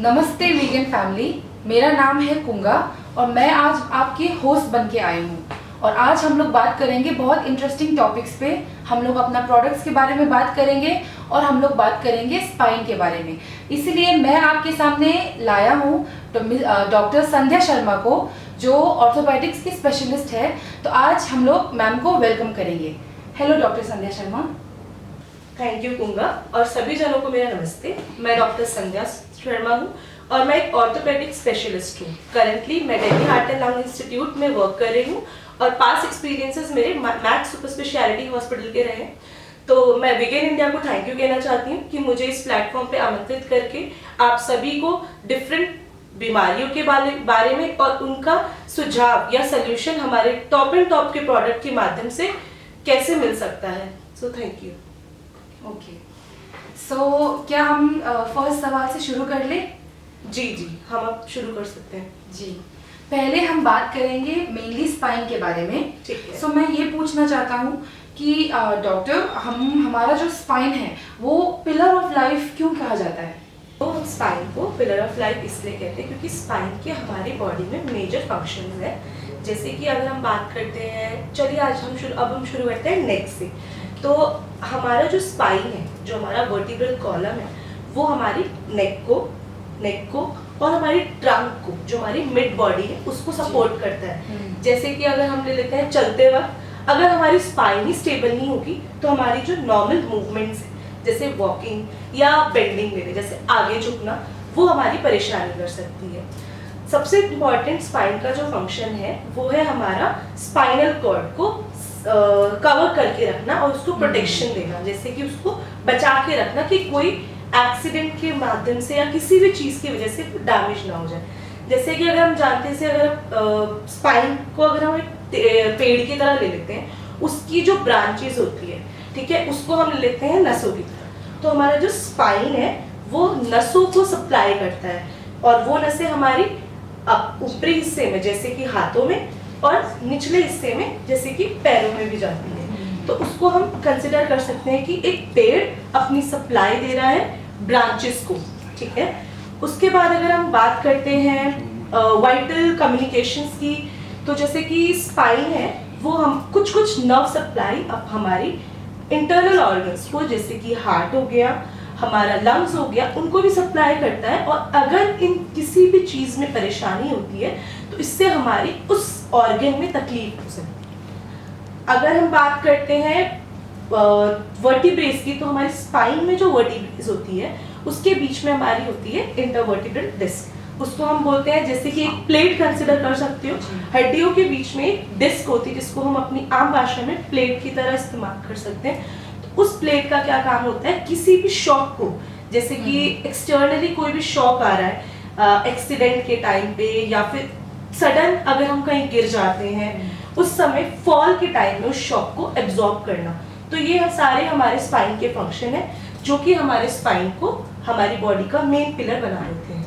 नमस्ते vegan family, मेरा नाम है कुंगा और मैं आज आपकी होस्ट बन के आई हूँ। और आज हम लोग बात करेंगे बहुत इंटरेस्टिंग टॉपिक्स पे। हम लोग अपना प्रोडक्ट्स के बारे में बात करेंगे और हम लोग बात करेंगे स्पाइन के बारे में। इसलिए मैं आपके सामने लाया हूँ डॉक्टर संध्या शर्मा को, जो ऑर्थोपेडिक्स की स्पेशलिस्ट है। तो आज हम लोग मैम को वेलकम करेंगे। Hello doctor Sandhya Sharma. Thank you कुंगा और सभी जनों को मेरा नमस्ते। मैं डॉक्टर संध्या शर्मा हूँ और मैं एक ऑर्थोपेडिक स्पेशलिस्ट हूँ। करंटली मैं Delhi heart and lung institute में वर्क कर रही हूँ और पास्ट एक्सपीरियंसेस मेरे मैक्स सुपर स्पेशलिटी हॉस्पिटल के रहे। तो मैं वीगन इंडिया को थैंक यू कहना चाहती हूँ कि मुझे इस प्लेटफॉर्म पे आमंत्रित करके आप सभी को डिफरेंट बीमारियों के बारे में और उनका सुझाव या सोल्यूशन हमारे टॉप एंड टॉप के प्रोडक्ट के माध्यम से कैसे मिल सकता है। So thank you. ओके, सो क्या हम फर्स्ट सवाल से शुरू कर ले? जी, हम अब शुरू कर सकते हैं। जी, पहले हम बात करेंगे मेनली स्पाइन के बारे में। ठीक है। सो मैं ये पूछना चाहता हूँ कि डॉक्टर, हमारा जो स्पाइन है वो पिलर ऑफ लाइफ क्यों कहा जाता है? तो हम स्पाइन को पिलर ऑफ लाइफ इसलिए कहते हैं क्योंकि स्पाइन के हमारी बॉडी में मेजर फंक्शंस है। जैसे कि अगर हम बात करते हैं, चलिए आज हम शुरू करते हैं नेक से। तो हमारा जो स्पाइन है, जो हमारा वर्टिब्रल कॉलम है, वो हमारी नेक को और हमारी ट्रंक को, जो हमारी मिड बॉडी है, उसको सपोर्ट करता है। जैसे कि अगर हम ले लेते हैं चलते वक्त, अगर हमारी स्पाइन ही स्टेबल नहीं होगी तो हमारी जो नॉर्मल मूवमेंट्स है, जैसे वॉकिंग या बेंडिंग लेने, जैसे आगे झुकना, वो हमारी परेशानी कर सकती है। सबसे इम्पॉर्टेंट स्पाइन का जो फंक्शन है वो है हमारा स्पाइनल कॉर्ड को कवर करके रखना और उसको प्रोटेक्शन देना, जैसे कि उसको बचा के रखना कि कोई एक्सीडेंट के माध्यम से या किसी भी चीज़ की वजह से डैमेज ना हो जाए। जैसे कि अगर हम जानते हैं, अगर स्पाइन को अगर हम पेड़ की तरह ले लेते हैं, उसकी जो ब्रांचेस होती है, ठीक है, उसको हम ले लेते हैं नसों की तरह। तो हमारा जो स्पाइन है वो नसों को सप्लाई करता है और वो नसें हमारी ऊपरी हिस्से में, जैसे कि हाथों में, और निचले हिस्से में, जैसे कि पैरों में भी जाती है। तो उसको हम कंसिडर कर सकते हैं कि एक पेड़ अपनी सप्लाई दे रहा है ब्रांचेस को, ठीक है। उसके बाद अगर हम बात करते हैं वाइटल कम्युनिकेशंस की, तो जैसे कि स्पाइन है वो हम कुछ नर्व सप्लाई अब हमारी इंटरनल ऑर्गन्स को, जैसे कि हार्ट हो गया, हमारा लंग्स हो गया, उनको भी सप्लाई करता है। और अगर इन किसी भी चीज़ में परेशानी होती है तो इससे हमारी उस ऑर्गन में तकलीफ हो सकती है। अगर हम बात करते हैं वर्टिब्रेस की, तो हमारी स्पाइन में जो वर्टिब्रेस होती है उसके बीच में हमारी होती है इंटरवर्टिब्रल डिस्क। उसको हम बोलते हैं, जैसे कि एक प्लेट कंसिडर कर सकते हो, हड्डियों के बीच में एक डिस्क होती है जिसको हम अपनी आम भाषा में प्लेट की तरह इस्तेमाल कर सकते हैं। तो उस प्लेट का क्या काम होता है, किसी भी शॉक को, जैसे कि एक्सटर्नली कोई भी शॉक आ रहा है एक्सीडेंट के टाइम पे, या फिर सडन अगर हम कहीं गिर जाते हैं, उस समय फॉल के टाइम में उस शॉक को एब्जॉर्ब करना। तो ये सारे हमारे स्पाइन के फंक्शन है जो कि हमारे स्पाइन को हमारी बॉडी का मेन पिलर बना देते हैं।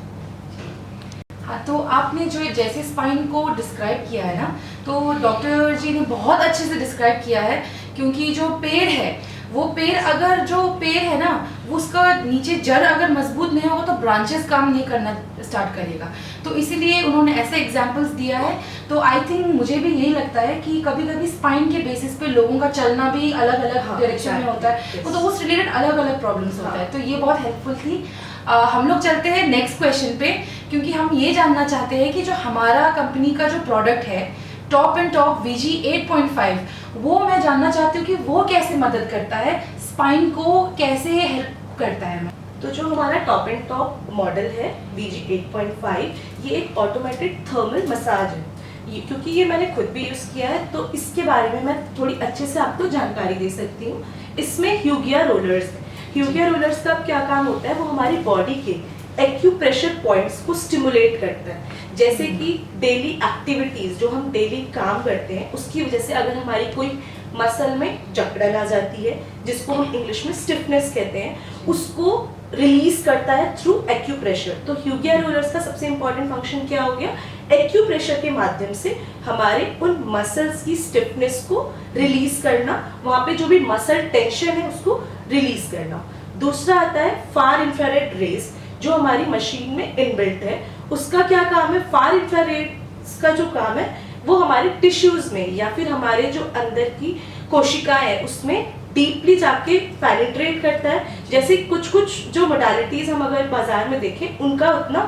हाँ, तो आपने जो जैसे स्पाइन को डिस्क्राइब किया है ना, तो डॉक्टर जी ने बहुत अच्छे से डिस्क्राइब किया है। क्योंकि जो पेड़ है, वो पेड़ अगर जो पेड़ है ना, वो उसका नीचे जड़ अगर मजबूत नहीं होगा तो ब्रांचेस काम नहीं करना स्टार्ट करेगा। तो इसीलिए उन्होंने ऐसे एग्जांपल्स दिया है। तो आई थिंक मुझे भी यही लगता है कि कभी कभी स्पाइन के बेसिस पे लोगों का चलना भी अलग अलग डायरेक्शन में होता है, तो उससे रिलेटेड अलग अलग प्रॉब्लम्स होता है। तो ये बहुत हेल्पफुल थी। हम लोग चलते हैं नेक्स्ट क्वेश्चन पे, क्योंकि हम ये जानना चाहते हैं कि जो हमारा कंपनी का जो प्रोडक्ट है टॉप एंड टॉप VG 8.5, वो मैं जानना चाहती हूँ कि वो कैसे मदद करता है, स्पाइन को कैसे हेल्प करता है। तो जो हमारा टॉप एंड टॉप मॉडल है VG 8.5, ये एक ऑटोमेटेड थर्मल मसाज है। क्योंकि ये मैंने खुद भी यूज़ किया है, तो इसके बारे में मैं थोड़ी अच्छे से आपको जानकारी दे सकती हूँ। इसमें ह्यूगिया रोलर्स है। ह्यूगिया रोलर्स का क्या काम होता है, वो हमारी बॉडी के एक्यूप्रेशर पॉइंट्स को स्टिमुलेट करता है। जैसे कि डेली एक्टिविटीज, जो हम डेली काम करते हैं, उसकी वजह से अगर हमारी कोई मसल में जकड़न आ जाती है, जिसको हम इंग्लिश में स्टिफनेस कहते हैं, उसको रिलीज करता है थ्रू एक्यूप्रेशर। तो ह्यूगिया रोलर्स का सबसे इंपॉर्टेंट फंक्शन क्या हो गया, एक्यूप्रेशर के माध्यम से हमारे उन मसल्स की स्टिफनेस को रिलीज करना, वहाँ पे जो भी मसल टेंशन है उसको रिलीज करना। दूसरा आता है फार इंफ्रारेड रेज, जो हमारी मशीन में इनबिल्ट है। उसका क्या काम है, फार इंफ्रारेड का जो काम है वो हमारे टिश्यूज में या फिर हमारे जो अंदर की कोशिकाएं है उसमें डीपली जाके पेनिट्रेट करता है। जैसे कुछ जो मोडालिटीज हम अगर बाजार में देखें उनका उतना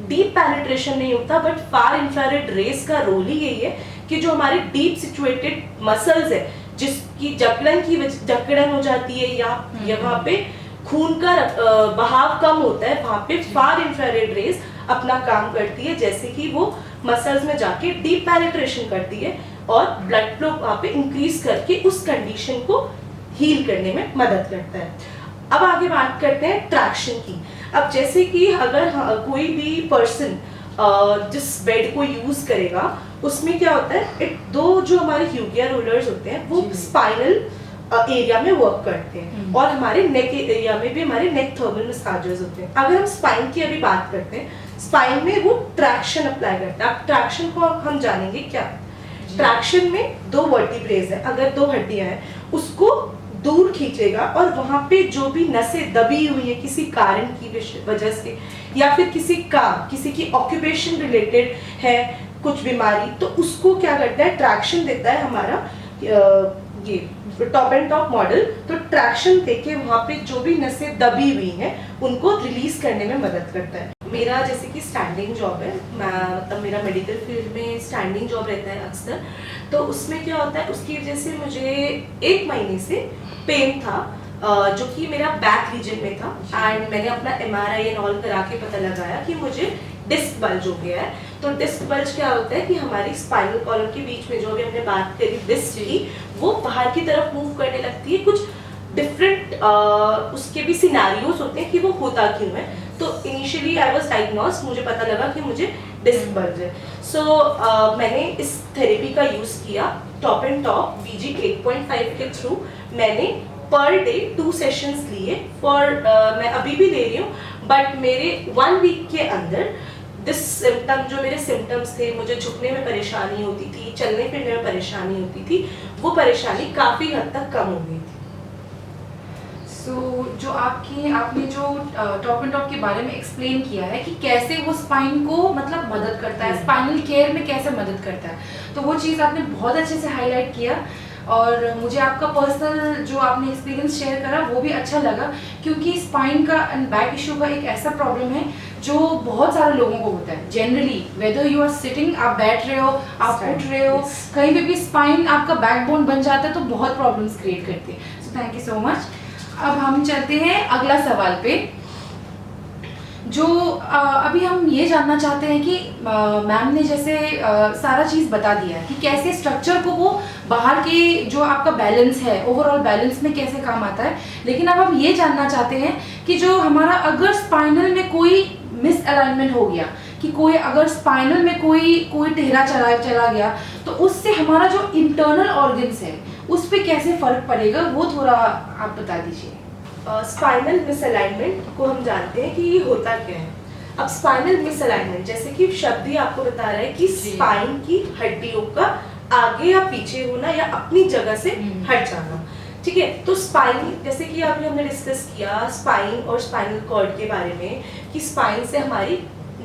डीप पेनिट्रेशन नहीं होता, बट फार इंफ्रारेड रेस का रोल ही यही है कि जो हमारे डीप सिचुएटेड मसल्स है जिसकी जकड़न हो जाती है या वहाँ पे खून का बहाव कम होता है, वहाँ पे फार इंफ्रारेड रेस अपना काम करती है, जैसे कि वो मसल्स में जाके डीप पेनिट्रेशन करती है और ब्लड फ्लो वहाँ पे इंक्रीज करके उस कंडीशन को हील करने में मदद करता है। अब आगे बात करते हैं ट्रैक्शन की। अब जैसे कि अगर कोई भी पर्सन जिस बेड को यूज करेगा उसमें क्या होता है, दो जो हमारे ह्यूगिया रोलर्स होते हैं वो स्पाइनल एरिया में वर्क करते हैं और हमारे नेक एरिया में भी हमारे नेक थर्मल मसाजर्स होते हैं। अगर हम स्पाइन की अभी बात करते हैं, स्पाइन में वो ट्रैक्शन अप्लाई करता है। अब ट्रैक्शन को हम जानेंगे क्या। ट्रैक्शन में दो वर्टिब्रेज है, अगर दो हड्डियां हैं उसको दूर खींचेगा और वहां पे जो भी नसें दबी हुई है किसी कारण की वजह से या फिर किसी की ऑक्यूपेशन रिलेटेड है कुछ बीमारी, तो उसको क्या करता है, ट्रैक्शन देता है हमारा ये टॉप एंड टॉप मॉडल। तो ट्रैक्शन देके वहां पे जो भी नसें दबी हुई हैं उनको रिलीज करने में मदद करता है। मेरा जैसे कि स्टैंडिंग जॉब है, मतलब मेरा मेडिकल फील्ड में स्टैंडिंग जॉब रहता है अक्सर, तो उसमें क्या होता है, उसकी वजह से मुझे 1 महीने से पेन था जो कि मेरा बैक रीजन में था एंड मैंने अपना MRI एंड ऑल करा के पता लगाया कि मुझे डिस्क बल्ज हो गया है। तो डिस्क बल्ज क्या होता है कि हमारी स्पाइनल कॉलम के बीच में जो अभी हमने बात करी डिस्क की, वो बाहर की तरफ मूव करने लगती है। कुछ डिफरेंट उसके भी सिनेरियोज होते हैं कि वो होता क्यों है। तो इनिशियली आई वाज डायग्नोस्ड, मुझे पता लगा कि मुझे डिस्क बल्ज है। सो मैंने इस थेरेपी का यूज किया, टॉप एंड टॉप VG 8.5 के थ्रू मैंने पर डे 2 सेशंस लिए मैं अभी भी ले रही हूँ, बट मेरे 1 वीक के अंदर जो मेरे सिम्टम्स थे, मुझे झुकने में परेशानी होती थी, चलने फिरने में परेशानी होती थी, वो परेशानी काफी हद तक कम हो गई थी। जो आपने जो टॉप एंड टॉप के बारे में एक्सप्लेन किया है कि कैसे वो स्पाइन को मतलब मदद करता है, स्पाइनल केयर में कैसे मदद करता है, तो वो चीज़ आपने बहुत अच्छे से हाईलाइट किया और मुझे आपका पर्सनल जो आपने एक्सपीरियंस शेयर करा वो भी अच्छा लगा, क्योंकि स्पाइन का एंड बैक इशू का एक ऐसा प्रॉब्लम है जो बहुत सारे लोगों को होता है। Generally whether you are sitting, आप बैठ रहे हो, आप उठ रहे हो, कहीं पे भी स्पाइन आपका बैकबोन बन जाता है तो बहुत प्रॉब्लम्स क्रिएट करती है। So thank you so much. अब हम चलते हैं अगला सवाल पे, जो अभी हम ये जानना चाहते हैं कि मैम ने जैसे सारा चीज़ बता दिया है कि कैसे स्ट्रक्चर को वो बाहर के जो आपका बैलेंस है, ओवरऑल बैलेंस में कैसे काम आता है, लेकिन अब हम ये जानना चाहते हैं कि जो हमारा अगर स्पाइनल में कोई मिस अलाइनमेंट हो गया, कि कोई अगर स्पाइनल में कोई टेढ़ा चला गया, तो उससे हमारा जो इंटरनल ऑर्गन्स है उस पर कैसे फर्क पड़ेगा, वो थोड़ा आप बता दीजिए। स्पाइनल मिसअलाइनमेंट को हम जानते हैं कि ये होता क्या है। अब स्पाइनल मिसअलाइनमेंट जैसे कि शब्द ही आपको बता रहा है कि स्पाइन की हड्डियों का आगे या पीछे होना या अपनी जगह से हट जाना, ठीक है। तो स्पाइन जैसे कि अभी हमने डिस्कस किया स्पाइन और स्पाइनल कॉर्ड के बारे में कि स्पाइन से हमारी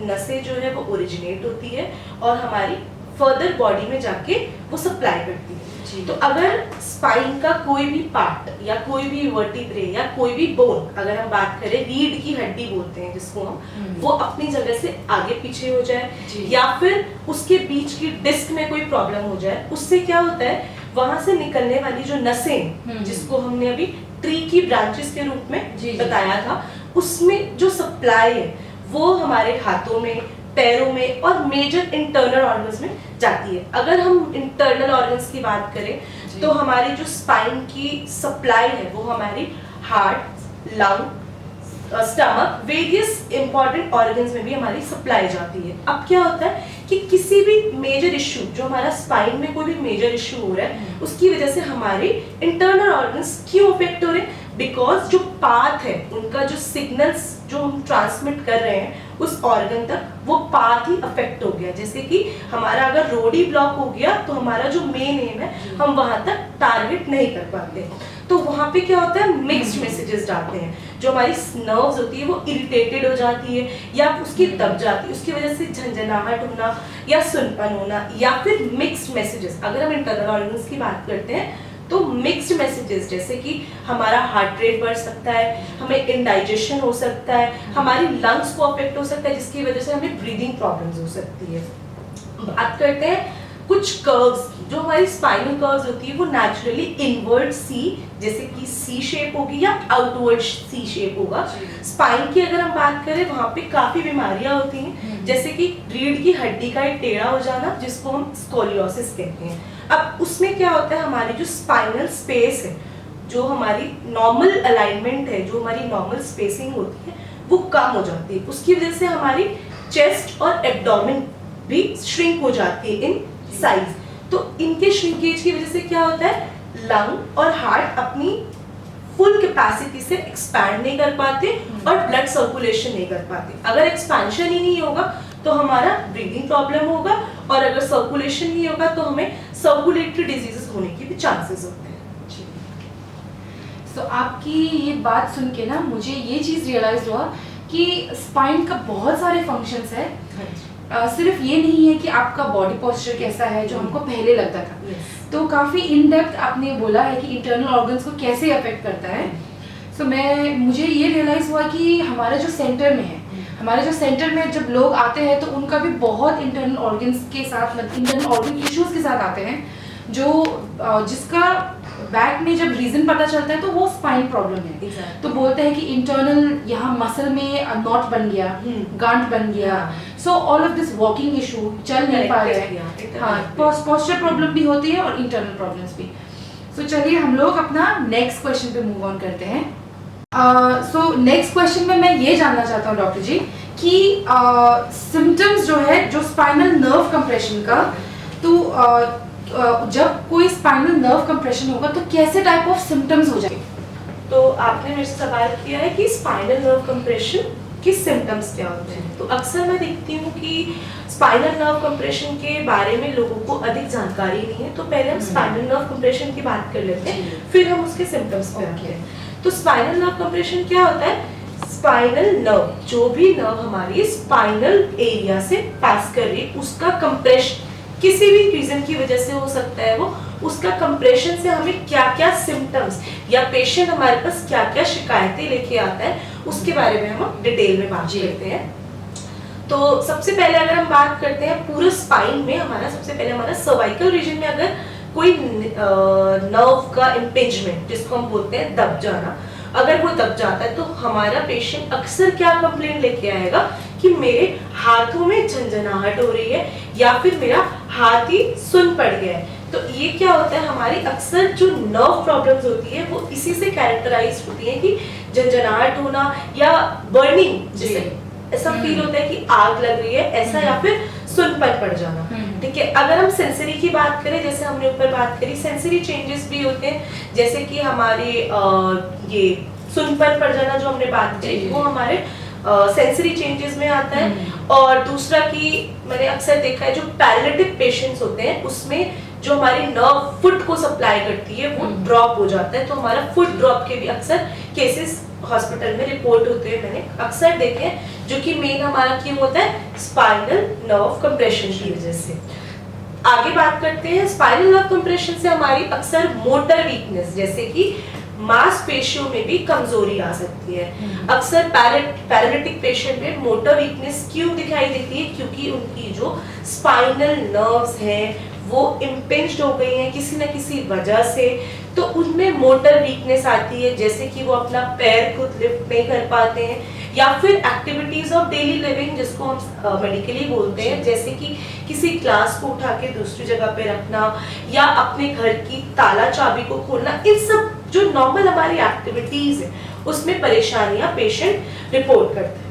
नसें जो है वो ओरिजिनेट होती है और हमारी फर्दर बॉडी में जाके वो सप्लाई करती है। तो अगर स्पाइन का कोई भी पार्ट या कोई भी वर्टिब्रे या कोई भी बोन, अगर हम बात करें रीढ़ की हड्डी बोलते हैं जिसको हम, वो अपनी जगह से आगे पीछे हो जाए या फिर उसके बीच की डिस्क में कोई प्रॉब्लम हो जाए, उससे क्या होता है वहां से निकलने वाली जो नसें जिसको हमने अभी ट्री की ब्रांचेस के रूप में बताया था, उसमें जो सप्लाई है वो हमारे हाथों में, पैरों में और मेजर इंटरनल ऑर्गन्स में जाती है। अगर हम इंटरनल ऑर्गन्स की बात करें तो हमारी जो स्पाइन की सप्लाई है वो हमारी heart, lung, stomach, various important organs में भी हमारी सप्लाई जाती है। अब क्या होता है कि किसी भी मेजर इश्यू, जो हमारा स्पाइन में कोई भी मेजर इश्यू हो रहा है, उसकी वजह से हमारे इंटरनल ऑर्गन्स क्यों अफेक्ट हो रहे हैं, बिकॉज जो पाथ है उनका, जो सिग्नल्स जो हम ट्रांसमिट कर रहे हैं उस ऑर्गन तक वो पाथ ही अफेक्ट हो गया। जैसे कि हमारा अगर रोड ही ब्लॉक हो गया तो हमारा जो मेन एम है हम वहां तक टारगेट नहीं कर पाते। तो वहां पे क्या होता है, मिक्स्ड मैसेजेस जाते हैं, जो हमारी नर्व्स होती है वो इरिटेटेड हो जाती है या उसकी दब जाती है, उसकी वजह से झंझनाहट होना या सुनपन होना, या फिर मिक्स्ड मैसेजेस। अगर हम इंटरनल ऑर्गन्स की बात करते हैं तो मिक्स्ड मैसेजेस जैसे कि हमारा हार्ट रेट बढ़ सकता है, हमें इंडाइजेशन हो सकता है, हमारी लंग्स को अफेक्ट हो सकता है, जिसकी वजह से हमें ब्रीदिंग प्रॉब्लम्स हो सकती है। बात करते हैं कुछ कर्व्स की, जो हमारी स्पाइनल कर्व्स होती है वो नेचुरली इनवर्ड सी, जैसे कि सी शेप होगी या आउटवर्ड सी शेप होगा। स्पाइन की अगर हम बात करें वहां पे काफी बीमारियां होती हैं, जैसे कि रीढ़ की हड्डी का एक टेढ़ा हो जाना, जिसको हम स्कोलियोसिस कहते हैं। अब उसमें क्या होता है, हमारी जो स्पाइनल स्पेस है, जो हमारी नॉर्मल अलाइनमेंट है, जो हमारी नॉर्मल स्पेसिंग होती है वो कम हो जाती है। उसकी वजह से हमारी चेस्ट और एब्डोमेन भी श्रिंक हो जाती है इन साइज। तो इनके श्रिंकेज की वजह से क्या होता है, लंग और हार्ट अपनी फुल कैपेसिटी से एक्सपैंड नहीं कर पाते और ब्लड सर्कुलेशन नहीं कर पाते। अगर एक्सपेंशन ही नहीं होगा तो हमारा ब्रीदिंग प्रॉब्लम होगा, और अगर सर्कुलेशन नहीं होगा तो हमें सर्कुलेटरी डिजीजेस होने की भी चांसेस होते हैं। तो आपकी ये बात सुन के ना मुझे ये चीज़ रियलाइज हुआ कि स्पाइन का बहुत सारे फंक्शंस है। सिर्फ ये नहीं है कि आपका बॉडी पोस्चर कैसा है जो हमको पहले लगता था। तो काफ़ी इन डेप्थ आपने बोला है कि इंटरनल ऑर्गन्स को कैसे अफेक्ट करता है। सो मुझे ये रियलाइज़ हुआ कि हमारे जो सेंटर में है, हमारे जो सेंटर में जब लोग आते हैं तो उनका भी बहुत इंटरनल ऑर्गन्स के साथ, मतलब इंटरनल ऑर्गन इश्यूज के साथ आते हैं, जो जिसका बैक में जब रीजन पता चलता है तो वो स्पाइन प्रॉब्लम है। तो बोलते हैं कि इंटरनल यहाँ मसल में नॉट बन गया, गांठ बन गया, so all of this walking issue, चल नहीं पा रहे हैं। हाँ, पोस्चर प्रॉब्लम भी होती है और इंटरनल प्रॉब्लम्स भी। सो चलिए हम लोग अपना नेक्स्ट क्वेश्चन पे मूव ऑन करते हैं। सो नेक्स्ट क्वेश्चन में मैं ये जानना चाहता हूँ डॉक्टर जी कि सिम्टम्स जो है जो स्पाइनल नर्व कंप्रेशन का, तो जब कोई स्पाइनल नर्व कंप्रेशन होगा तो कैसे टाइप ऑफ सिम्टम्स हो जाएंगे? तो आपने मेरे से सवाल किया है कि स्पाइनल नर्व कंप्रेशन के सिम्टम्स क्या होते हैं। तो अक्सर मैं देखती हूँ कि स्पाइनल नर्व कंप्रेशन के बारे में लोगों को अधिक जानकारी नहीं है। तो पहले हम स्पाइनल नर्व कंप्रेशन की बात कर लेते हैं, फिर हम उसके सिम्टम्स पे आते हैं। तो स्पाइनल नर्व कंप्रेशन क्या होता है, स्पाइनल नर्व, जो भी नर्व हमारी स्पाइनल एरिया से पास कर रही है उसका कंप्रेशन किसी भी रीजन की वजह से हो सकता है। वो उसका कंप्रेशन से हमें क्या क्या सिम्टम्स या पेशेंट हमारे पास क्या क्या शिकायतें लेके आता है उसके बारे में हम डिटेल में बात करते हैं। तो सबसे पहले अगर हम बात करते हैं पूरे स्पाइन में, हमारा सबसे पहले हमारा सर्वाइकल रीजन में अगर कोई नर्व का इम्पिंजमेंट, जिसको हम बोलते हैं दब जाना, अगर वो दब जाता है तो हमारा पेशेंट अक्सर क्या कंप्लेंट लेके आएगा कि मेरे हाथों में झंझनाहट हो रही है या फिर मेरा हाथ ही सुन पड़ गया है। तो ये क्या होता है, हमारी अक्सर जो नर्व प्रॉब्लम्स होती है वो इसी से कैरेक्टराइज होती है कि झंझनाहट होना या बर्निंग, जैसे ऐसा फील होता है कि आग लग रही है ऐसा, या फिर सुनपन पड़ जाना। ठीक है, अगर हम सेंसरी की बात करें, जैसे हमने ऊपर बात करी, सेंसरी चेंजेस भी होते हैं, जैसे कि हमारे ये सुनपन पड़ जाना जो हमने बात करी वो हमारे सेंसरी चेंजेस में आता है। और दूसरा कि मैंने अक्सर देखा है जो पैरालिटिक पेशेंट्स होते हैं उसमें जो हमारी नर्व फुट को सप्लाई करती है वो ड्रॉप हो जाता है। तो हमारा फुट ड्रॉप के भी अक्सर केसेस हॉस्पिटल में रिपोर्ट होते हैं, मैंने अक्सर देखे हैं, जो कि मेन हमारा क्यों होता है, स्पाइनल नर्व कंप्रेशन की वजह से। आगे बात करते हैं, स्पाइनल नर्व कंप्रेशन से हमारी अक्सर मोटर वीकनेस, जैसे कि मांसपेशियों में भी कमजोरी आ सकती है। अक्सर पैरालिटिक पेशेंट में मोटर वीकनेस क्यों दिखाई देती है, क्योंकि उनकी जो स्पाइनल नर्व्स हैं वो इम्पिंज्ड हो गई हैं किसी न किसी वजह से, तो उनमें मोटर वीकनेस आती है, जैसे कि वो अपना पैर खुद लिफ्ट नहीं कर पाते हैं, या फिर एक्टिविटीज ऑफ डेली लिविंग जिसको हम मेडिकली बोलते हैं, जैसे कि किसी ग्लास को उठा के दूसरी जगह पे रखना या अपने घर की ताला चाबी को खोलना, इन सब जो नॉर्मल हमारी एक्टिविटीज है उसमें परेशानियां पेशेंट रिपोर्ट करते हैं।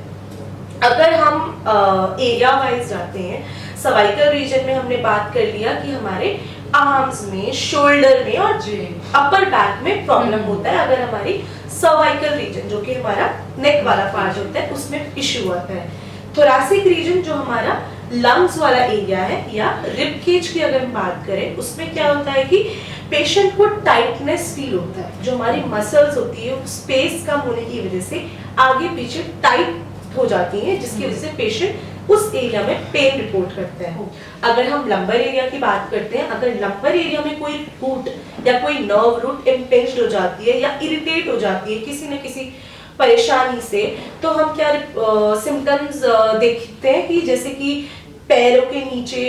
अगर हम एरिया वाइज जाते हैं, सर्वाइकल रीजन में हमने बात कर लिया कि हमारे आर्म्स में, शोल्डर में और अपर बैक में प्रॉब्लम होता है। अगर हमारी सर्वाइकल रीजन जो कि हमारा नेक वाला पार्ट होता है उसमें इश्यू आता है। थोरैसिक रीजन जो हमारा लंग्स वाला एरिया है, या रिब केज की अगर हम बात करें, उसमें क्या होता है कि पेशेंट को टाइटनेस फील होता है, जो हमारी मसल्स होती है स्पेस कम होने की वजह से आगे पीछे टाइट हो जाती हैं, जिसकी वजह से पेशेंट उस एरिया में पेन रिपोर्ट करते हैं। अगर हम लंबर एरिया की बात करते हैं, अगर लंबर एरिया में कोई रूट या कोई नर्व रूट इम्पेंज्ड हो जाती है या इरिटेट हो जाती है किसी न किसी परेशानी से, तो हम क्या सिम्टम्स देखते हैं कि जैसे कि पैरों के नीचे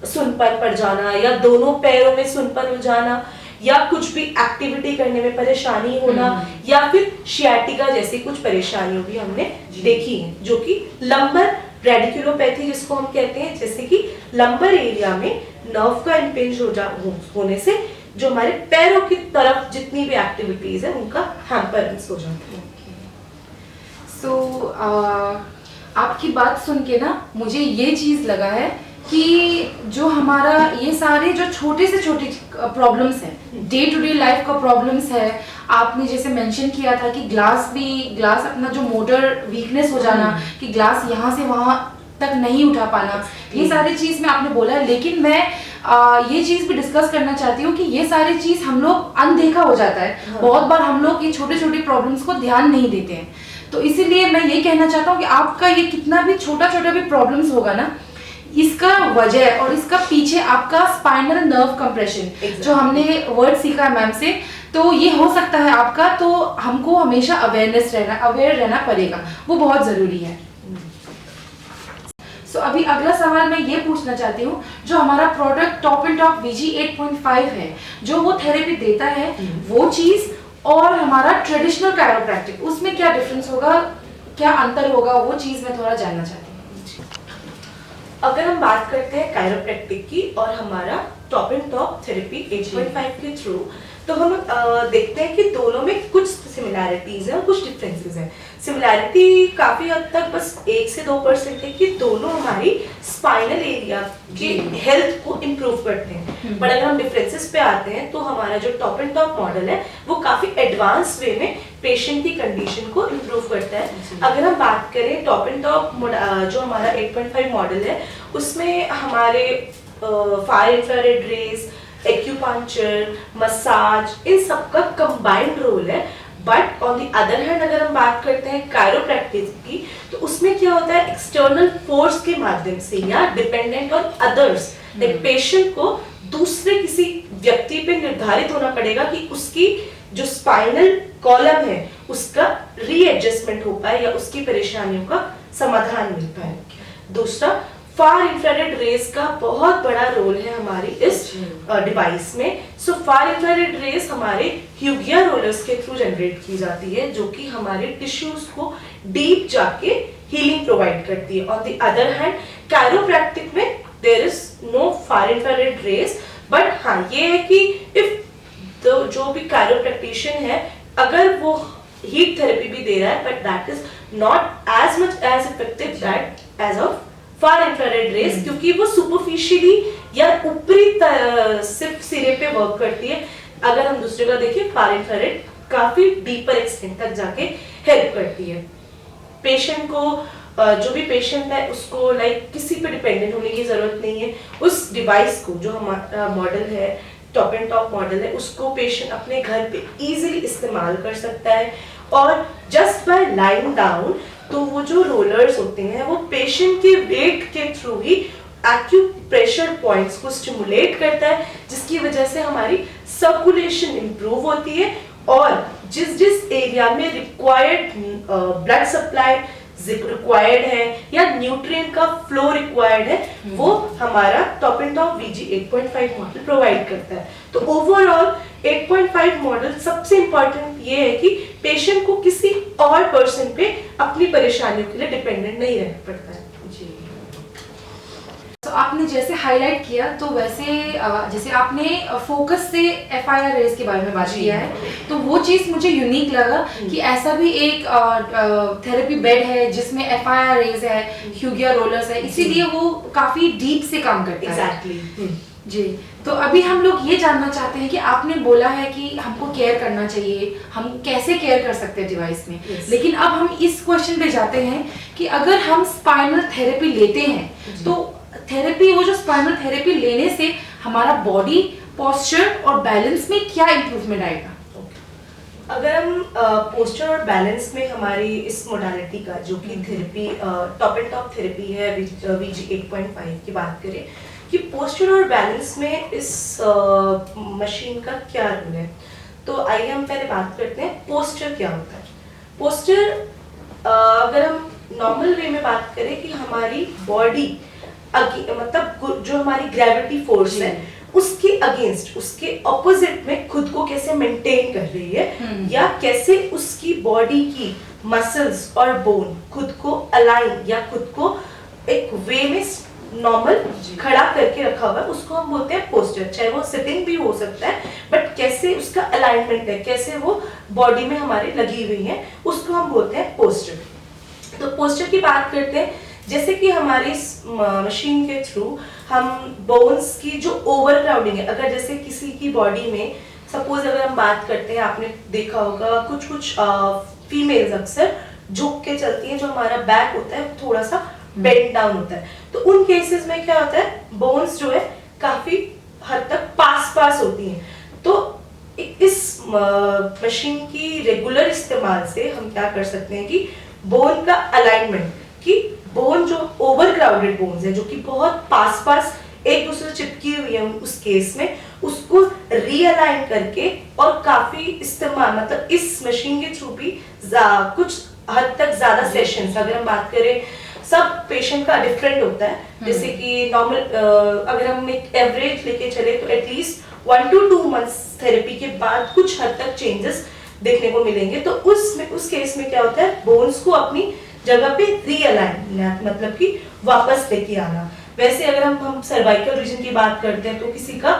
सुनपन पड़ जाना, या दोनों पैरों में सुनपन हो जाना, या कुछ भी एक्टिविटी करने में परेशानी होना, या फिर शियाटिका जैसी कुछ परेशानियों भी हमने देखी है, जो कि लंबर रेडिकुलोपैथी जिसको हम कहते हैं, जैसे कि लंबर एरिया में नर्व का इम्पेंज होने से जो हमारे पैरों की तरफ जितनी भी एक्टिविटीज है उनका हैम्परनेस हो जाता है। सो आपकी बात सुन के ना मुझे ये चीज़ लगा है कि जो हमारा ये सारे जो छोटे से छोटे प्रॉब्लम्स हैं, डे टू डे लाइफ का प्रॉब्लम्स है, आपने जैसे मेंशन किया था कि ग्लास अपना जो मोटर वीकनेस हो जाना, कि ग्लास यहाँ से वहाँ तक नहीं उठा पाना, ये सारी चीज़ में आपने बोला है। लेकिन मैं ये चीज़ भी डिस्कस करना चाहती हूँ कि ये सारी चीज़ हम लोग अनदेखा हो जाता है। बहुत बार हम लोग ये छोटे छोटे प्रॉब्लम्स को ध्यान नहीं देते हैं, तो इसीलिए मैं ये कहना चाहता हूँ कि आपका ये कितना भी छोटा छोटा भी प्रॉब्लम्स होगा ना, इसका वजह और इसका पीछे आपका स्पाइनल नर्व कंप्रेशन जो हमने वर्ड सीखा है मैम से, तो ये हो सकता है आपका। तो हमको हमेशा अवेयर रहना पड़ेगा, वो बहुत ज़रूरी है। सो अभी अगला सवाल मैं ये पूछना चाहती हूँ, जो हमारा product top and top VG 8.5 है, जो वो थेरेपी देता है, वो चीज़ और हमारा ट्रेडिशनल कायरोप्रैक्टिक, उसमें क्या डिफरेंस होगा, क्या अंतर होगा, वो चीज़ मैं थोड़ा जानना चाहती हूँ। अगर हम बात करते हैं कायरोप्रैक्टिक की और हमारा टॉप एंड टॉप थेरेपी 8.5 के थ्रू, तो हम देखते हैं कि दोनों में कुछ सिमिलैरिटीज हैं और कुछ डिफरेंसेस हैं। सिमिलैरिटी काफी हद तक बस 1 से 2% है कि दोनों हमारी स्पाइनल एरिया की हेल्थ को इम्प्रूव करते हैं। बट अगर हम डिफरेंसेस पे आते हैं, तो हमारा जो टॉप एंड टॉप मॉडल है वो काफी एडवांस वे में पेशेंट की कंडीशन को इम्प्रूव करता है। अगर हम बात करें टॉप एंड टॉप जो हमारा 8.5 मॉडल है, उसमें हमारे फार इंफ्रारेड रेज, एक्यूपंक्चर, मसाज, इन सब का कंबाइंड रोल है। But on the other hand अगर हम बात करते हैं कायरोप्रैक्टिस की, तो उसमें क्या होता है, एक्सटर्नल फोर्स के माध्यम से या dependent on others, like patient को दूसरे किसी व्यक्ति पे निर्धारित होना पड़ेगा कि उसकी जो स्पाइनल कॉलम है उसका रीएडजस्टमेंट हो पाए या उसकी परेशानियों का समाधान मिल पाए। दूसरा, फार इंफ्रारेड रेज का बहुत बड़ा रोल है हमारी इस डिवाइस में। सो फार इंफ्रारेड रेज हमारे ह्यूगिया रोलर्स के थ्रू जनरेट की जाती है, जो कि हमारे टिश्यूज को डीप जाके हीलिंग प्रोवाइड करती है। On the other hand chiropractic में there is no far infrared rays, but हाँ ये है कि इफ जो भी कायरोप्रैक्टिशियन है, अगर वो हीट थेरेपी भी दे रहा है, but that is not as much as effective that as of far infrared rays, क्योंकि वो सुपरफिशियली या ऊपरी सिर्फ सिरे पे वर्क करती है। अगर हम दूसरे का देखें, फार इंफ्रारेड काफी डीपर एक्सटेंट तक जाके हेल्प करती है पेशेंट को। जो भी पेशेंट है उसको लाइक किसी पे डिपेंडेंट होने की जरूरत नहीं है। उस डिवाइस को, जो हमारा मॉडल है टॉप एंड टॉप मॉडल है, उसको पेशेंट अपने घर पे इजीली इस्तेमाल कर सकता है। और जस्ट बाय लाइंग डाउन, तो वो जो रोलर्स होते हैं वो पेशेंट के वेट के थ्रू ही एक्यूप्रेशर पॉइंट्स को स्टिमुलेट करता है, जिसकी वजह से हमारी सर्कुलेशन इंप्रूव होती है और जिस एरिया में रिक्वायर्ड ब्लड सप्लाई रिक्वायर्ड है या न्यूट्रिएंट का फ्लो रिक्वायर्ड है, वो हमारा top and top VG 8.5 model provide करता है। तो ओवरऑल 8.5 मॉडल सबसे इंपॉर्टेंट ये है कि पेशेंट को किसी और पर्सन पे अपनी परेशानियों के लिए डिपेंडेंट नहीं रहना पड़ता है। जी, तो आपने जैसे हाईलाइट किया, तो वैसे जैसे आपने फोकस से FIR रेज के बारे में बात किया है, तो वो चीज़ मुझे यूनिक लगा कि ऐसा भी एक थेरेपी बेड है जिसमें FIR रेज है, ह्यूगिया रोलर्स है, इसीलिए वो काफ़ी डीप से काम करता है। एग्जैक्टली। जी, तो अभी हम लोग ये जानना चाहते हैं कि आपने बोला है कि हमको केयर करना चाहिए, हम कैसे केयर कर सकते हैं डिवाइस में। Yes. लेकिन अब हम इस क्वेश्चन पे जाते हैं कि अगर हम स्पाइनल थेरेपी लेते हैं तो थेरेपी, वो जो स्पाइनल थेरेपी लेने से हमारा बॉडी पोस्चर और बैलेंस में क्या इंप्रूवमेंट आएगा? अगर हम पोस्चर और बैलेंस में हमारी इस मोडालिटी का जो कि therapy top and top therapy है VG 8.5 की बात करें कि पोस्चर और बैलेंस में इस मशीन का क्या रोल है, तो आइए हम पहले बात करते हैं पोस्चर क्या होता है। पोस्चर अगर हम नॉर्मल वे में बात करें कि हमारी बॉडी मतलब जो हमारी ग्रेविटी फोर्स है उसके अगेंस्ट, उसके ऑपोजिट में खुद को कैसे मेंटेन कर रही है या कैसे उसकी बॉडी की मसल्स और बोन खुद को अलाइन या खुद को एक वे में नॉर्मल खड़ा करके रखा हुआ है, उसको हम बोलते हैं पोस्चर। चाहे वो सिटिंग भी हो सकता है, बट कैसे उसका अलाइनमेंट है, कैसे वो बॉडी में हमारी लगी हुई है, उसको हम बोलते हैं पोस्चर। तो पोस्चर की बात करते हैं, जैसे कि हमारी मशीन के थ्रू हम बोन्स की जो ओवर क्राउडिंग है, अगर जैसे किसी की बॉडी में सपोज अगर हम बात करते हैं, आपने देखा होगा कुछ फीमेल्स अक्सर झुक के चलती हैं, जो हमारा बैक होता है थोड़ा सा बेंड डाउन होता है, तो उन केसेस में क्या होता है, बोन्स जो है काफी हद तक पास होती हैं। तो इस मशीन की रेगुलर इस्तेमाल से हम क्या कर सकते हैं कि बोन का अलाइनमेंट, कि बोन जो ओवर क्राउडेड बोन्स है जो कि बहुत पास एक दूसरे से चिपकी हुई है, उस केस में उसको रीअलाइन करके और काफी इस्तेमाल मतलब इस मशीन के थ्रू भी कुछ हद तक ज्यादा सेशंस, अगर हम बात करें सब पेशेंट का डिफरेंट होता है, जैसे कि नॉर्मल अगर हम एक एवरेज लेके चले तो एटलीस्ट 1 to 2 months थेरेपी के बाद कुछ हद तक चेंजेस देखने को मिलेंगे। तो उस केस में क्या होता है, बोन्स को अपनी जगह पे रीअलाइन मतलब कि वापस लेके आना। वैसे अगर हम सर्वाइकल रीजन की बात करते हैं तो किसी का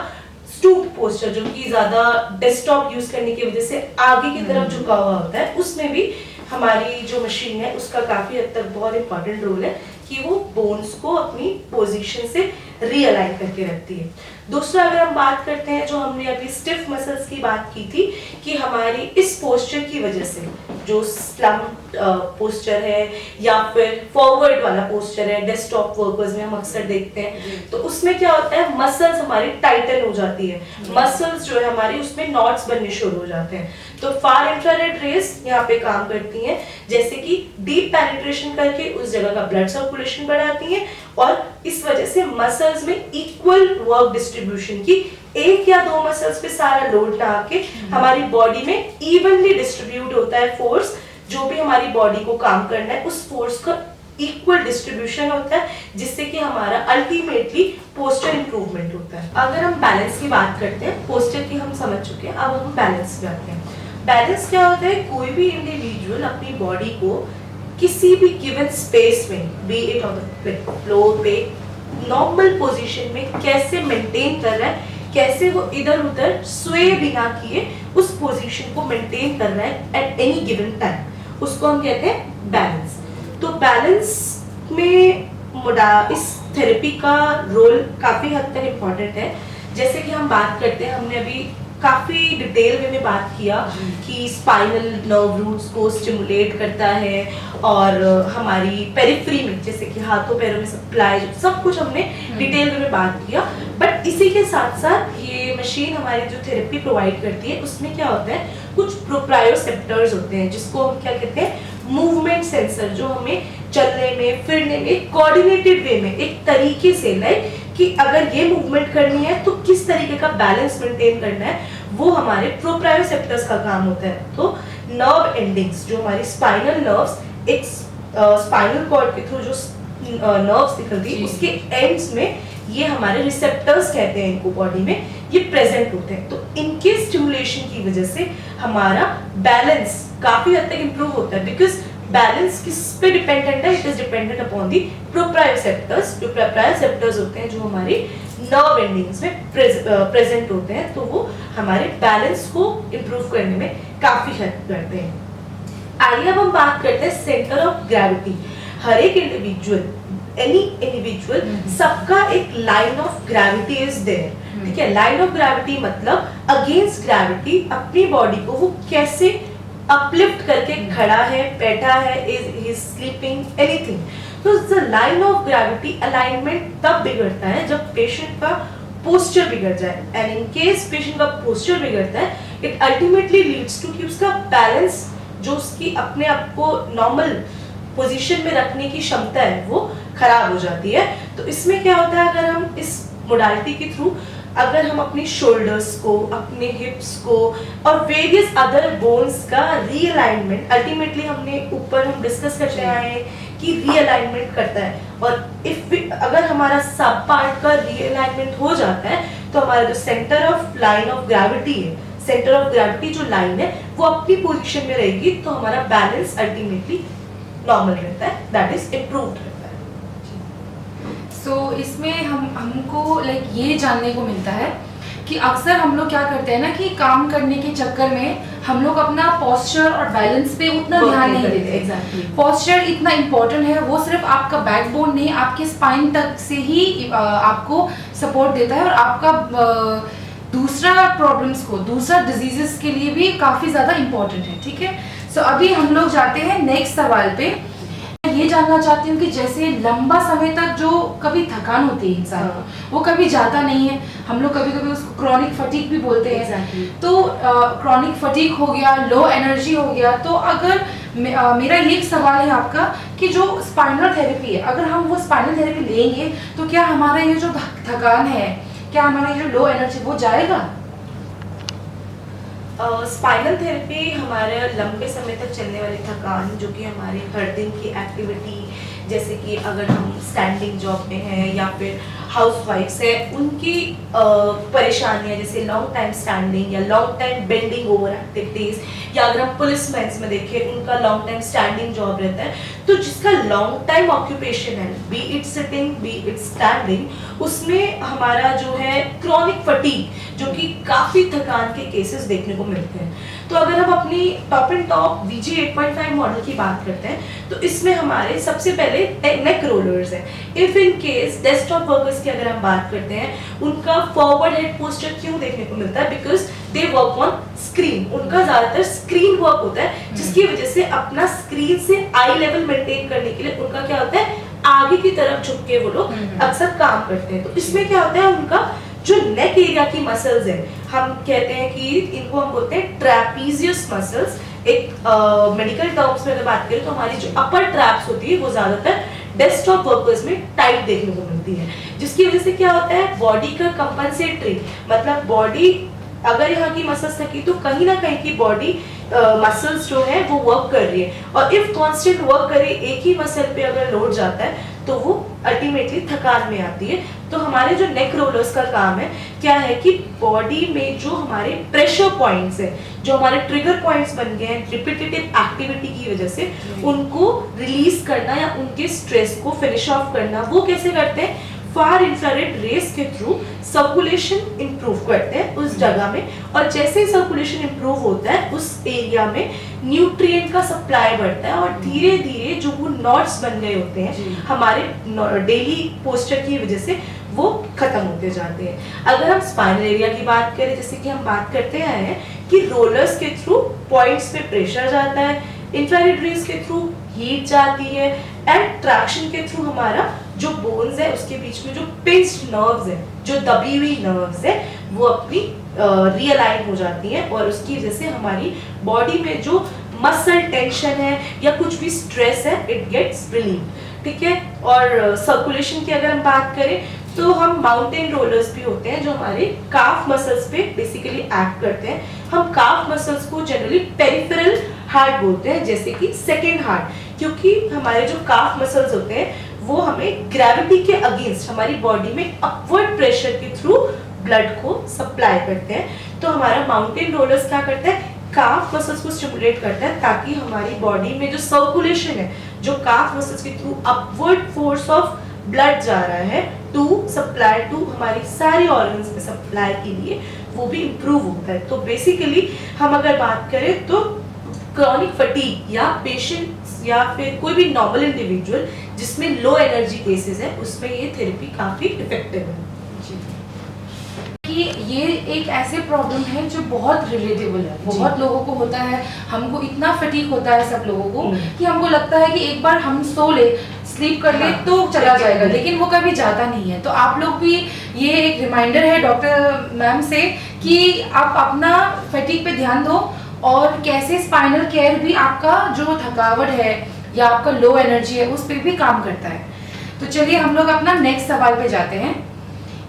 स्टूप पोस्चर जो कि ज्यादा डेस्कटॉप यूज करने की वजह से आगे की तरफ झुका हुआ होता है, उसमें भी हमारी जो मशीन है उसका काफी हद तक बहुत इंपॉर्टेंट रोल है कि वो बोन्स को अपनी पोजीशन से रीअलाइन करके रखती है। दूसरा अगर हम बात करते हैं, जो हमने अभी स्टिफ मसल्स की बात की थी कि हमारी इस पोस्चर की वजह से जो स्लम्प पोस्चर है या फिर फॉरवर्ड वाला पोस्चर है, डेस्कटॉप वर्कर्स में हम अक्सर देखते हैं, तो उसमें क्या होता है, मसल्स हमारी टाइटन हो जाती है, मसल्स जो है हमारी उसमें नॉट्स बनने शुरू हो जाते हैं। तो फार इंफ्रारेड रेज यहाँ पे काम करती हैं, जैसे कि डीप पेनिट्रेशन करके उस जगह का ब्लड सर्कुलेशन बढ़ाती हैं और इस वजह से मसल्स में इक्वल वर्क डिस्ट्रीब्यूशन की, एक या दो मसल्स पे सारा लोड ना आके हमारी बॉडी में इवनली डिस्ट्रीब्यूट होता है फोर्स, जो भी हमारी बॉडी को काम करना है उस फोर्स का इक्वल डिस्ट्रीब्यूशन होता है, जिससे कि हमारा अल्टीमेटली पोस्चर इंप्रूवमेंट होता है। अगर हम बैलेंस की बात करते हैं, पोस्चर की हम समझ चुके हैं, अब हम बैलेंस पे आते हैं। बैलेंस क्या होता है, कोई भी इंडिविजुअल अपनी बॉडी को किसी भी गिवन स्पेस में, B it on the floor पे, नॉर्मल पोजीशन में कैसे मेंटेन कर रहा है, कैसे वो इधर उधर स्वे बिना किए उस पोजीशन को मेंटेन कर रहा है एट एनी गिवन टाइम, उसको हम कहते हैं बैलेंस। तो बैलेंस में इस थेरेपी का रोल काफी हद तक इम्पोर्टेंट है। जैसे कि हम बात करते हैं, हमने अभी काफी डिटेल में बात किया कि स्पाइनल नर्व रूट्स को स्टिमुलेट करता है और हमारी पेरिफेरी में जैसे कि हाथों पैरों में सप्लाई, सब कुछ हमने डिटेल में बात किया। बट इसी के साथ साथ ये मशीन हमारी जो थेरेपी प्रोवाइड करती है उसमें क्या होता है, कुछ प्रोप्रायोसेप्टर्स होते हैं जिसको हम क्या कहते हैं, मूवमेंट सेंसर, जो हमें चलने में फिरने में एक कोऑर्डिनेटेड वे में एक तरीके से, लाइक कि अगर ये मूवमेंट करनी है तो किस तरीके का बैलेंस मेंटेन करना है, वो हमारे प्रोप्रायोसेप्टर्स का काम होता है। तो नर्व एंडिंग्स, जो हमारी स्पाइनल नर्व्स, एक स्पाइनल कॉर्ड के थ्रू जो नर्व्स निकलती है उसके एंड्स में ये हमारे रिसेप्टर्स कहते हैं इनको, बॉडी में ये प्रेजेंट होते हैं। तो इनके स्टिमुलेशन की वजह से हमारा बैलेंस काफी हद तक इंप्रूव होता है, बिकॉज बैलेंस किस पे डिपेंडेंट है, it is dependent upon the proprioceptors. जो प्रोप्रायोसेप्टर्स होते हैं जो हमारी नर्व एंडिंग्स में प्रेजेंट होते हैं, तो वो हमारे बैलेंस को इंप्रूव करने में काफी हेल्प करते हैं। आइए अब हम बात करते हैं सेंटर ऑफ ग्रेविटी। हर एक इंडिविजुअल एनी इंडिविजुअल, सबका एक line of gravity is there. ठीक है, लाइन ऑफ ग्रेविटी मतलब अगेंस्ट ग्रेविटी अपनी बॉडी को वो कैसे अपलिफ्ट करके खड़ा है, बैठा है, इज ही स्लीपिंग, एनीथिंग। तो the line of gravity alignment तब बिगड़ता है जब पेशेंट का पोस्चर बिगड़ जाए, एंड इन केस पेशेंट का पोस्चर बिगड़ता है, इट अल्टीमेटली लीड्स टू कि उसका बैलेंस, जो उसकी अपने आप को नॉर्मल पोजीशन में रखने की क्षमता है, वो खराब हो जाती है। तो इसमें क्या होता है, अगर हम इस मोडालिटी के थ्रू अगर हम अपनी शोल्डर्स को, अपने हिप्स को और वेरियस अदर बोन्स का रीअलाइनमेंट, अल्टीमेटली हमने ऊपर हम डिस्कस करते आए हैं कि रीअलाइनमेंट करता है, और इफ अगर हमारा सब पार्ट का रीअलाइनमेंट हो जाता है तो हमारा जो centre of line of gravity है, सेंटर ऑफ ग्रेविटी जो लाइन है वो अपनी पोजीशन में रहेगी, तो हमारा बैलेंस अल्टीमेटली नॉर्मल रहता है, दैट इज इम्प्रूव्ड रहता है। सो इसमें हमको लाइक ये जानने को मिलता है कि अक्सर हम लोग क्या करते हैं ना कि काम करने के चक्कर में हम लोग अपना पोस्चर और बैलेंस पे उतना ध्यान नहीं देते। एग्जैक्टली, पोस्चर इतना इम्पोर्टेंट है, वो सिर्फ आपका बैकबोन नहीं, आपके स्पाइन तक से ही आपको सपोर्ट देता है, और आपका दूसरा प्रॉब्लम्स को, दूसरा डिजीजेस के लिए भी काफ़ी ज़्यादा इम्पोर्टेंट है। ठीक है, सो अभी हम लोग जाते हैं नेक्स्ट सवाल पे। मैं ये जानना चाहती हूँ कि जैसे लंबा समय तक जो कभी थकान होती है इंसान को, वो कभी जाता नहीं है, हम लोग कभी कभी उसको क्रॉनिक फटीग भी बोलते हैं। Exactly. तो क्रॉनिक फटीग हो गया, लो एनर्जी हो गया, तो अगर मेरा ये सवाल है आपका कि जो स्पाइनल थेरेपी है, अगर हम वो स्पाइनल थेरेपी लेंगे तो क्या हमारा ये जो थकान है, क्या हमारा ये जो लो एनर्जी वो जाएगा? स्पाइनल थेरेपी हमारे लंबे समय तक चलने वाली थकान, जो कि हमारी हर दिन की एक्टिविटी, जैसे कि अगर हम स्टैंडिंग जॉब में हैं या फिर हाउसवाइफ्स है, उनकी परेशानियां जैसे लॉन्ग टाइम स्टैंडिंग या long time bending over activities, या अगर हम पुलिसमैन में देखें उनका लॉन्ग टाइम स्टैंडिंग जॉब रहता है, तो जिसका लॉन्ग टाइम ऑक्यूपेशन है, B it sitting B it standing, उसमें हमारा जो है क्रॉनिक फटीग, जो कि काफ़ी थकान के केसेस देखने को मिलते हैं। तो अगर हम अपनी top and top VG 8.5 model की बात करते हैं, तो इसमें हमारे सबसे पहले नेक रोलर्स हैं। If in case desktop workers की अगर हम बात करते हैं, उनका फॉरवर्ड हेड पोस्चर क्यों देखने को मिलता है? Because they work on screen, उनका ज्यादातर स्क्रीन वर्क होता है, जिसकी वजह से अपना स्क्रीन से आई लेवल मेंटेन करने के लिए उनका क्या होता है, आगे की तरफ झुक के वो लोग अक्सर काम करते हैं। तो इसमें क्या होता है, उनका जो नेक एरिया की मसल्स है, हम कहते हैं कि इनको हम बोलते हैं ट्रैपीजियस मसल्स। एक मेडिकल टर्म्स में अगर बात करें तो हमारी जो अपर ट्रैप्स होती है वो ज्यादातर डेस्कटॉप वर्कर्स में टाइट देखने को मिलती है, जिसकी वजह से क्या होता है, बॉडी का कंपनसेटरी, मतलब बॉडी अगर यहाँ की मसल्स थकी तो कहीं ना कहीं की बॉडी मसल्स जो है वो वर्क कर रही है, और इफ कांस्टेंट वर्क करे एक ही मसल पे अगर लोड जाता है तो वो अल्टीमेटली थकान में आती है। तो हमारे जो नेक रोलर्स का काम है क्या है कि बॉडी में जो हमारे प्रेशर पॉइंट्स है, जो हमारे ट्रिगर पॉइंट्स बन गए हैं रिपीटेटिव एक्टिविटी की वजह से, उनको रिलीज करना या उनके स्ट्रेस को फिनिश ऑफ करना। वो कैसे करते हैं, फार इंफ्रारेड रेस के थ्रू सर्कुलेशन इंप्रूव करते हैं उस जगह में, और जैसे ही सर्कुलेशन इंप्रूव होता है उस एरिया में न्यूट्रिएंट का सप्लाई बढ़ता है, और धीरे धीरे जो वो नॉट्स बन गए होते हैं हमारे डेली पोस्चर की वजह से वो खत्म होते जाते हैं। अगर हम स्पाइनल एरिया की बात करें, जैसे कि हम बात करते आए हैं कि रोलर्स के थ्रू पॉइंट्स पे प्रेशर जाता है, इंफ्रारेड रेस के थ्रू हीट जाती है, एंड ट्रैक्शन के थ्रू हमारा जो बोन्स है उसके बीच में जो पिंच्ड नर्व्स है, जो दबी हुई नर्व्स है, वो अपनी रियलाइन हो जाती हैं, और उसकी वजह से हमारी बॉडी में जो मसल टेंशन है या कुछ भी स्ट्रेस है, इट गेट्स रिलीव। ठीक है, और सर्कुलेशन की अगर हम बात करें तो हम माउंटेन रोलर्स भी होते हैं जो हमारे काफ मसल्स पे बेसिकली एक्ट करते हैं। हम काफ मसल्स को जनरली पेरिफेरल हार्ट बोलते हैं, जैसे कि सेकेंड हार्ट, क्योंकि हमारे जो काफ मसल्स होते हैं वो हमें ग्रेविटी के अगेंस्ट हमारी बॉडी में अपवर्ड प्रेशर के थ्रू ब्लड को सप्लाई करते हैं। तो हमारा माउंटेन रोलर्स क्या करता है, काफ मसल्स को स्टिमुलेट करता है, ताकि हमारी बॉडी में जो सर्कुलेशन है, जो काफ मसल्स के through upward force of blood जा रहा है टू सप्लाई टू हमारी सारी ऑर्गन्स में सप्लाई के लिए, वो भी इम्प्रूव होता है। तो बेसिकली हम अगर बात करें तो क्रॉनिक फटीग या पेशेंट्स या फिर कोई भी नॉर्मल इंडिविजुअल जिसमें लो एनर्जी केसेस है, उसमें ये थेरेपी काफ़ी इफेक्टिव है। कि ये एक ऐसे प्रॉब्लम है जो बहुत रिलेटेबल है, बहुत लोगों को होता है। हमको इतना फटीक होता है सब लोगों को कि हमको लगता है कि एक बार हम सो ले, स्लीप कर ले तो चला जाएगा, लेकिन वो कभी जाता नहीं है। तो आप लोग भी, ये एक रिमाइंडर है डॉक्टर मैम से कि आप अपना फटीक पे ध्यान दो और कैसे स्पाइनल केयर भी आपका जो थकावट है या आपका लो एनर्जी है उस पर भी काम करता है। तो चलिए हम लोग अपना नेक्स्ट सवाल पे जाते हैं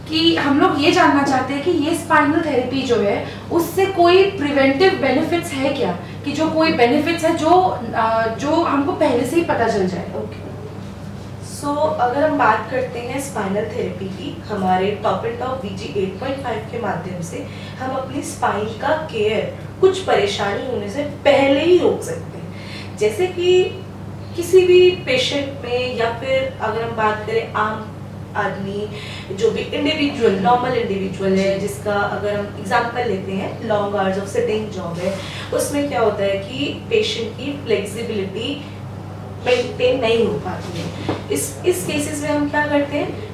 कि हम लोग ये जानना चाहते हैं कि ये स्पाइनल थेरेपी जो है उससे कोई प्रिवेंटिव बेनिफिट्स है क्या, कि जो कोई बेनिफिट्स है जो हमको पहले से ही पता चल जाए। ओके, सो अगर हम बात करते हैं स्पाइनल थेरेपी की, हमारे टॉप एंड टॉप VG 8.5 के माध्यम से हम अपनी स्पाइन का केयर कुछ परेशानी होने से पहले ही रोक सकते हैं। जैसे कि किसी भी पेशेंट में, या फिर अगर हम बात करें आम आदमी जो भी इंडिविजुअल, नॉर्मल इंडिविजुअल है, जिसका अगर हम एग्जांपल लेते हैं long hours of sitting job है, उसमें क्या होता है कि पेशेंट की फ्लेक्सिबिलिटी मेंटेन नहीं हो पाती है। इस केसेस में हम क्या करते हैं,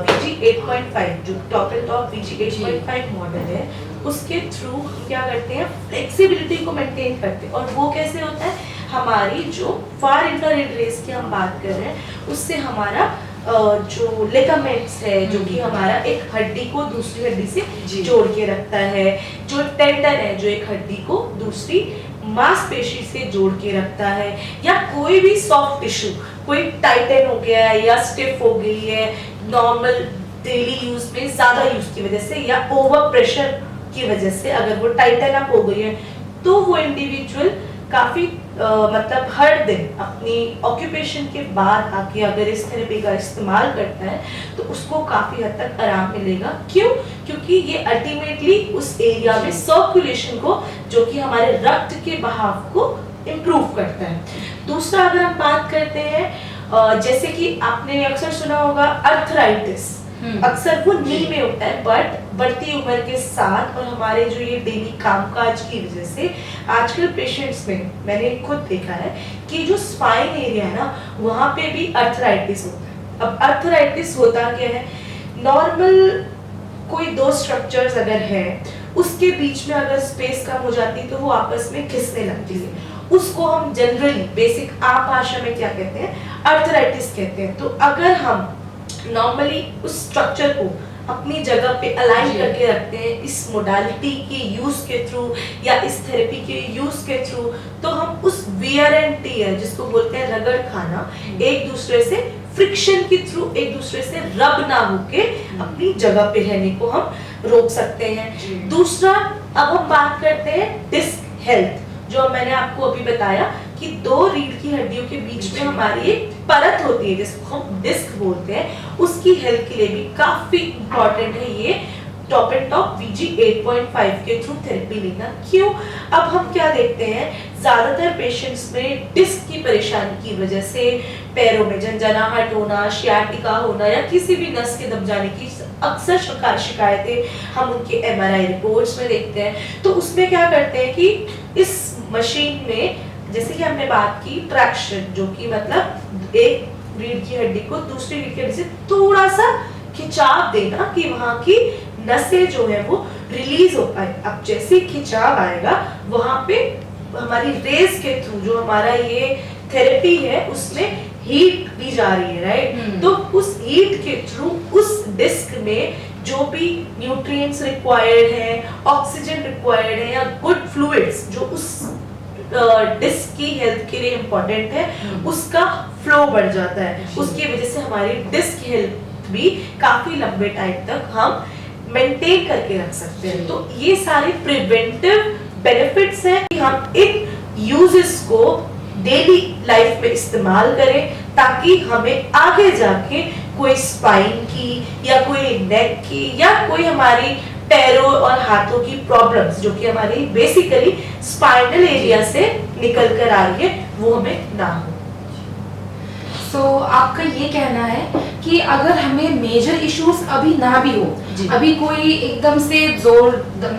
VG 8.5 जो top and top VG 8.5 model है, उसके थ्रू हम क्या करते हैं, फ्लेक्सिबिलिटी को मेंटेन करते हैं। और वो कैसे होता है, हमारी जो फार इंफ्रारेड रेज की हम बात कर रहे हैं, उससे हमारा जो लिगामेंट्स है, जो कि हमारा एक हड्डी को दूसरी हड्डी से जोड़ के रखता है, जो टेंडन है जो एक हड्डी को दूसरी मांसपेशी से जोड़ के रखता है, या कोई भी सॉफ्ट टिश्यू, कोई टाइटन हो गया है या स्टिफ हो गई है नॉर्मल डेली यूज में ज्यादा यूज की वजह से, या ओवर प्रेशर की वजह से अगर वो टाइटन अप हो गई है, तो वो इंडिविजुअल काफी मतलब हर दिन अपनी ऑक्यूपेशन के बाद आके अगर इस थेरेपी का इस्तेमाल करता है तो उसको काफी हद तक आराम मिलेगा। क्यों? क्योंकि ये अल्टीमेटली उस एरिया में सर्कुलेशन को, जो कि हमारे रक्त के बहाव को इम्प्रूव करता है। दूसरा अगर हम बात करते हैं, जैसे कि आपने अक्सर सुना होगा अर्थराइटिस, अक्सर वो नी में होता है, बट बढ़ती उम्र के साथ और हमारे जो ये डेली कामकाज की वजह से आजकल पेशेंट्स में मैंने खुद देखा है कि जो स्पाइन एरिया है ना, वहाँ पे भी अर्थराइटिस होता है। अब अर्थराइटिस होता क्या है, नॉर्मल कोई दो स्ट्रक्चर्स अगर है, उसके बीच में अगर स्पेस कम हो जाती है तो वो आपस में खिसने लगती है। उसको हम जनरली बेसिक आम भाषा में क्या कहते हैं, अर्थराइटिस कहते हैं। तो अगर हम नॉर्मली उस स्ट्रक्चर को अपनी जगह पे अलाइन करके रखते हैं इस मोडालिटी के यूज के थ्रू या इस थेरेपी के यूज के थ्रू, तो हम उस वियर एंड टियर, जिसको बोलते हैं रगड़ खाना, एक दूसरे से फ्रिक्शन के थ्रू एक दूसरे से रब ना होके अपनी जगह पे रहने को हम रोक सकते हैं। दूसरा, अब हम बात करते हैं डिस्क हेल्थ, जो मैंने आपको अभी बताया कि दो रीढ़ की हड्डियों के बीच में हमारी एक परत होती है जिसको हम डिस्क बोलते हैं, उसकी हेल्थ के लिए भी काफी इंपॉर्टेंट है ये टॉप एंड टॉप VG 8.5 के थ्रू थेरेपी लेना। क्यों? अब हम क्या देखते हैं, ज्यादातर पेशेंट्स में डिस्क की परेशानी की वजह से पैरों में झंझनाहट होना, शियाटिका होना या किसी भी नस के दब जाने की अक्सर शिकायतें हम उनके MRI रिपोर्ट्स में देखते हैं। तो उसमें क्या करते हैं कि इस मशीन में, जैसे कि हमने बात की ट्रैक्शन, जो कि मतलब एक रीढ़ की हड्डी को दूसरी रीढ़ की हड्डी से थोड़ा सा खिंचाव देना कि वहां की नसें जो है वो रिलीज हो पाए। अब जैसे खिंचाव आएगा वहां पे हमारी रेस के थ्रू जो हमारा ये थेरेपी है उसमें हीट भी जा रही है, राइट? तो उस हीट के थ्रू उस डिस्क में जो भी न्यूट्रिएंट्स रिक्वायर्ड है, ऑक्सीजन रिक्वायर्ड है या गुड फ्लूइड्स जो उस डिस्क की हेल्थ के लिए इम्पोर्टेंट है, उसका फ्लो बढ़ जाता है। उसकी वजह से हमारी डिस्क हेल्थ भी काफी लंबे टाइम तक हम मेंटेन करके रख सकते हैं। तो ये सारे प्रिवेंटिव बेनिफिट्स हैं कि हम इन यूजेस को डेली लाइफ में इस्तेमाल करें ताकि हमें आगे जाके कोई स्पाइन की या कोई नेक की या कोई हमारी पैरों और हाथों की प्रॉब्लम्स जो कि हमारी बेसिकली स्पाइनल एरिया से निकल कर आ रही है वो हमें ना हो। So, आपका ये कहना है कि अगर हमें मेजर इश्यूज अभी ना भी हो, जी। अभी कोई एकदम से जोर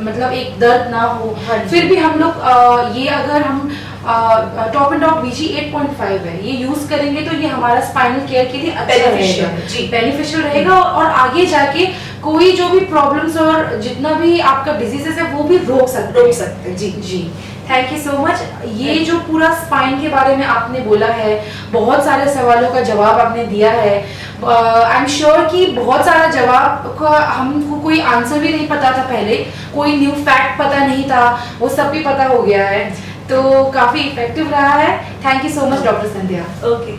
मतलब एक दर्द ना हो, हाँ जी। फिर भी हम लोग ये अगर हम टॉप एंड टॉप VG 8.5 है, ये यूज करेंगे तो ये हमारा स्पाइनल केयर के लिए अच्छा Beneficial, रहेगा, जी। बेनिफिशियल रहेगा और आगे जाके कोई जो भी प्रॉब्लम्स और जितना भी आपका डिजीजेस है वो भी रोक सकते हैं। जी। जी, थैंक यू सो मच। ये जो पूरा स्पाइन के बारे में आपने बोला है, बहुत सारे सवालों का जवाब आपने दिया है। आई एम श्योर कि बहुत सारा जवाब का हमको कोई आंसर भी नहीं पता था पहले, कोई न्यू फैक्ट पता नहीं था, वो सब भी पता हो गया है, तो काफ़ी इफेक्टिव रहा है। Thank you so much doctor Sandhya. Okay.